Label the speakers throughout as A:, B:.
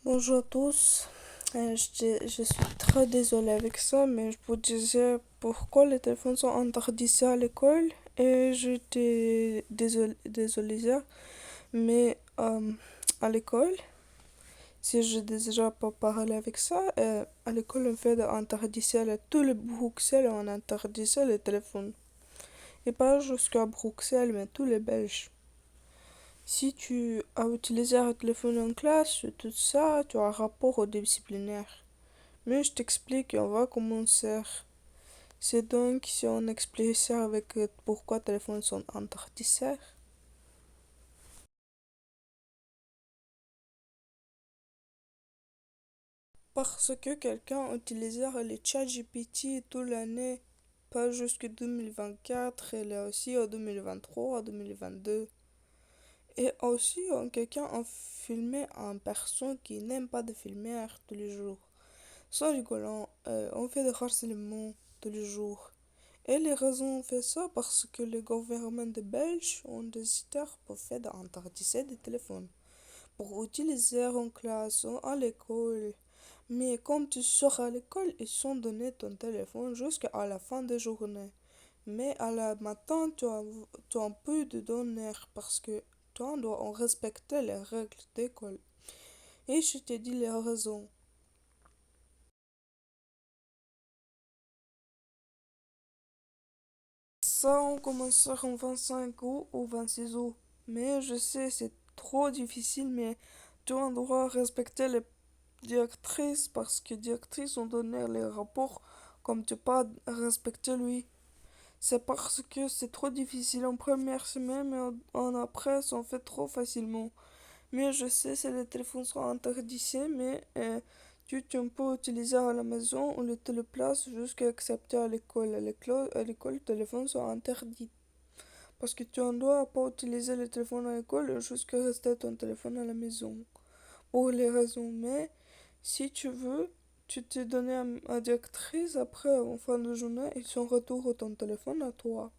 A: Bonjour à tous. Je suis très désolée avec ça, mais je vous disais pourquoi les téléphones sont interdits à l'école et j'étais désolée, mais à l'école, si je déjà pas parlé avec ça, à l'école on fait interdire à tous les Bruxelles, on interdit les téléphones. Et pas jusqu'à Bruxelles, mais tous les Belges. Si tu as utilisé un téléphone en classe, tout ça, tu as un rapport au disciplinaire. Mais je t'explique et on va commencer. C'est donc si on explique ça avec pourquoi les téléphones sont interdits. Parce que quelqu'un utilisait le chat GPT toute l'année, pas jusqu'en 2024, et là aussi en 2023, en 2022. Et aussi, quelqu'un a filmé une personne qui n'aime pas de filmer tous les jours. Sans rigolant, on fait des harcèlements tous les jours. Et les raisons ont fait ça parce que le gouvernement de Belge ont décidé pour faire d'interdire des téléphones pour utiliser en classe ou à l'école. Mais comme tu sors à l'école, ils sont donné ton téléphone jusqu'à la fin de journée. Mais à la matin, tu as un peu de donner parce que toi dois en respecter les règles d'école. Et je te dis les raisons. Ça, on commence en 25 août ou 26 août. Mais je sais, c'est trop difficile, mais tu dois respecter les directrices parce que les directrices ont donné les rapports comme tu pas respecter lui. C'est parce que c'est trop difficile en première semaine, mais en après, ça en fait trop facilement. Mais je sais, c'est les téléphones sont interdits, mais tu peux utiliser à la maison ou le téléplace jusqu'à accepter à l'école. À l'école, les téléphones sont interdits. Parce que tu ne dois pas utiliser le téléphone à l'école jusqu'à rester ton téléphone à la maison. Pour les raisons. Mais si tu veux, tu te donnes à directrice après, en fin de journée, ils sont retour ton téléphone à toi.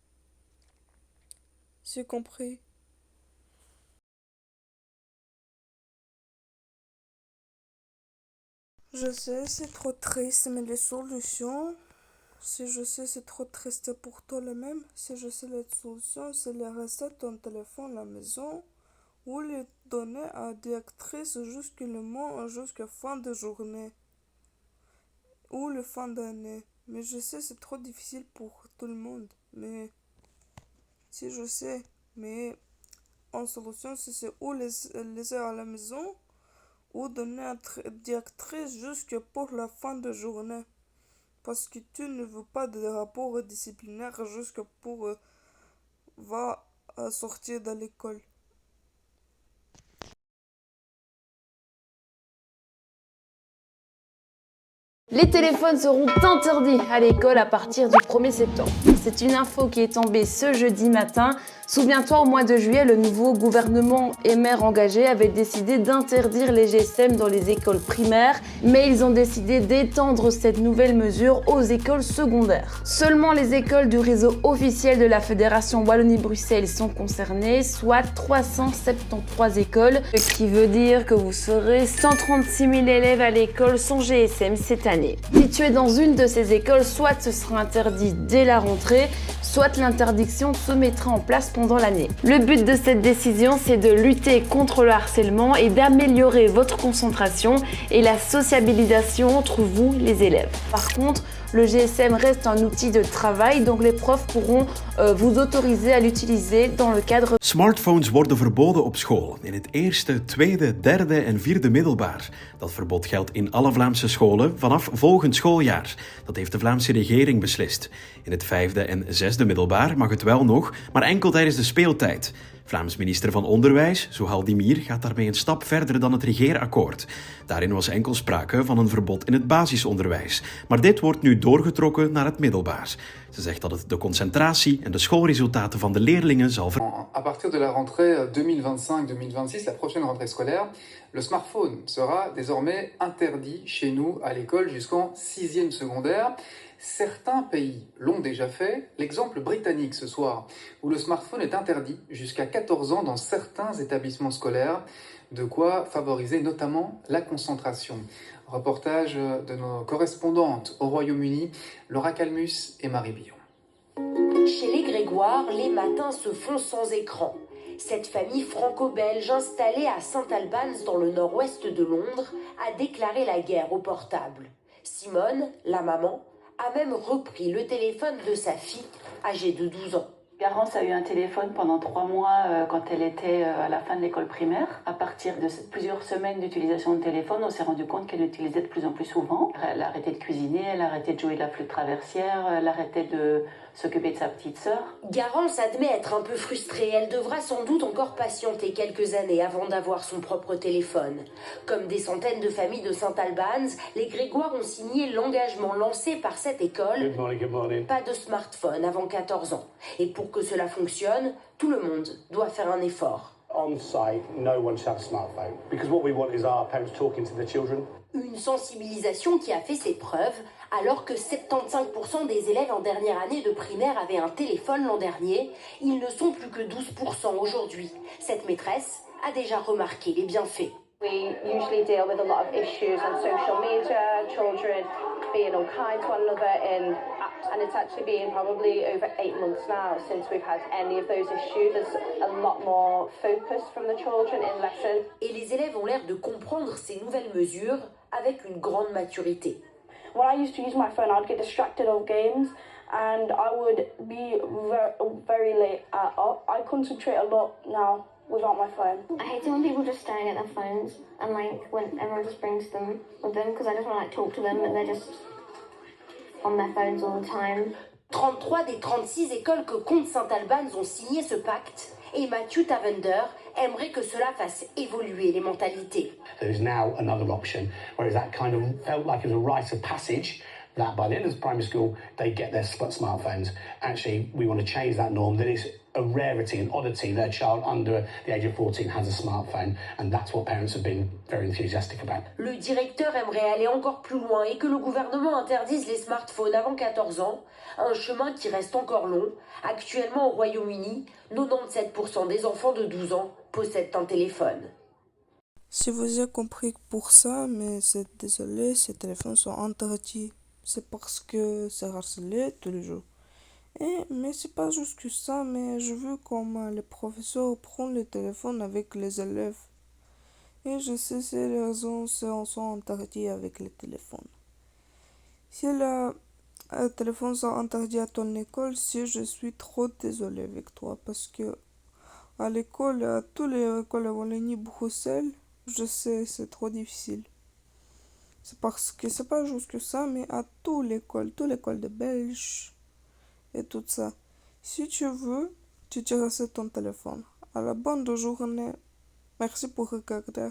A: C'est compris. Je sais, c'est trop triste, mais les solutions, si je sais, c'est trop triste pour toi le même. Si je sais, les solutions, c'est de rester ton téléphone à la maison ou les donner à la directrice jusqu'à fin de journée ou le fin d'année. Mais je sais, c'est trop difficile pour tout le monde. Mais si je sais, mais en solution, c'est ou les laisser à la maison ou donner à la directrice jusque pour la fin de journée. Parce que tu ne veux pas de rapport disciplinaire jusque pour va sortir de l'école.
B: Les téléphones seront interdits à l'école à partir du 1er septembre. C'est une info qui est tombée ce jeudi matin. Souviens-toi, au mois de juillet, le nouveau gouvernement et maire engagé avait décidé d'interdire les GSM dans les écoles primaires, mais ils ont décidé d'étendre cette nouvelle mesure aux écoles secondaires. Seulement les écoles du réseau officiel de la Fédération Wallonie-Bruxelles sont concernées, soit 373 écoles, ce qui veut dire que vous serez 136 000 élèves à l'école sans GSM cette année. Si tu es dans une de ces écoles, soit ce sera interdit dès la rentrée, soit l'interdiction se mettra en place pendant l'année. Le but de cette décision, c'est de lutter contre le harcèlement et d'améliorer votre concentration et la sociabilisation entre vous, les élèves. Par contre, le GSM reste un outil de travail, donc les profs pourront vous autoriser à l'utiliser dans le cadre.
C: Smartphones worden verboden op school, in het eerste, tweede, derde en vierde middelbaar. Dat verbod geldt in alle Vlaamse scholen vanaf volgend schooljaar. Dat heeft de Vlaamse regering beslist. In het vijfde en zesde middelbaar mag het wel nog, maar enkel tijdens de speeltijd. Vlaams minister van Onderwijs, Zuhal Dimir, gaat daarmee een stap verder dan het regeerakkoord. Daarin was enkel sprake van een verbod in het basisonderwijs. Maar dit wordt nu doorgetrokken naar het middelbaar. Ze zegt dat het de concentratie en de schoolresultaten van de leerlingen zal veranderen.
D: À partir de la rentrée 2025-2026, la prochaine rentrée scolaire, le smartphone sera désormais interdit chez nous à l'école jusqu'en 6e secondaire. Certains pays l'ont déjà fait. L'exemple britannique ce soir, où le smartphone est interdit jusqu'à 14 ans dans certains établissements scolaires. de quoi favoriser notamment la concentration. Reportage de nos correspondantes au Royaume-Uni, Laura Calmus et Marie Billon.
E: Chez les Grégoire, les matins se font sans écran. Cette famille franco-belge installée à St Albans dans le nord-ouest de Londres a déclaré la guerre au portable. Simone, la maman, a même repris le téléphone de sa fille âgée de 12 ans.
F: Garance a eu un téléphone pendant 3 mois quand elle était à la fin de l'école primaire. À partir de plusieurs semaines d'utilisation de téléphone, on s'est rendu compte qu'elle l'utilisait de plus en plus souvent. Elle a arrêté de cuisiner, elle a arrêté de jouer de la flûte traversière, elle a arrêté de s'occuper de sa petite sœur.
E: Garance admet être un peu frustrée. Elle devra sans doute encore patienter quelques années avant d'avoir son propre téléphone. Comme des centaines de familles de St Albans, les Grégoire ont signé l'engagement lancé par cette école.
G: Good morning, good morning.
E: Pas de smartphone avant 14 ans. Et pour que cela fonctionne, tout le monde doit faire un effort.
G: On site, no one should have a smartphone because what we want is our parents talking to their children.
E: Une sensibilisation qui a fait ses preuves, alors que 75% des élèves en dernière année de primaire avaient un téléphone l'an dernier, ils ne sont plus que 12% aujourd'hui. Cette maîtresse a déjà remarqué les bienfaits.
H: We usually deal with a lot of issues on social media, children being unkind to one another and it's actually been probably over 8 months now since we've had any of those issues. There's a lot more focus from the children in lessons.
E: Et les élèves ont l'air de comprendre ces nouvelles mesures avec une grande maturité.
H: When I used to use my phone, I'd get distracted of games and I would be very late up. I concentrate a lot now without my phone.
I: I hate it when people just staring at their phones and when everyone just brings them with them because I just want to talk to them and they're just on their phones all the time.
E: 33 des 36 écoles que compte St Albans ont signé ce pacte et Matthew Tavender aimerait que cela fasse évoluer les mentalités.
G: There is now another option, whereas that kind of felt like it was a rite of passage, that by the end of primary school, they get their smartphones. Actually, we want to change that norm, that it's a rarity, an oddity that a child under the age of 14 has a smartphone, and that's what parents have been very enthusiastic about.
E: Le directeur aimerait aller encore plus loin et que le gouvernement interdise les smartphones avant 14 ans, un chemin qui reste encore long. Actuellement au Royaume-Uni, 97% des enfants de 12 ans possèdent un téléphone.
A: Si vous avez compris pour ça, mais c'est désolé, ces téléphones sont interdits. C'est parce que c'est harcelé tous les jours. Mais c'est pas juste que ça, mais je veux comme les professeurs prennent le téléphone avec les élèves. Et je sais c'est les raisons sont interdits avec les téléphones. Si le téléphone sont interdits à ton école, si je suis trop désolée avec toi, parce que à l'école, à toutes les écoles à Wallonie-Bruxelles, je sais c'est trop difficile. C'est parce que c'est pas juste que ça, mais à toute l'école de Belge et tout ça. Si tu veux, tu tireras sur ton téléphone. À la bonne journée. Merci pour regarder.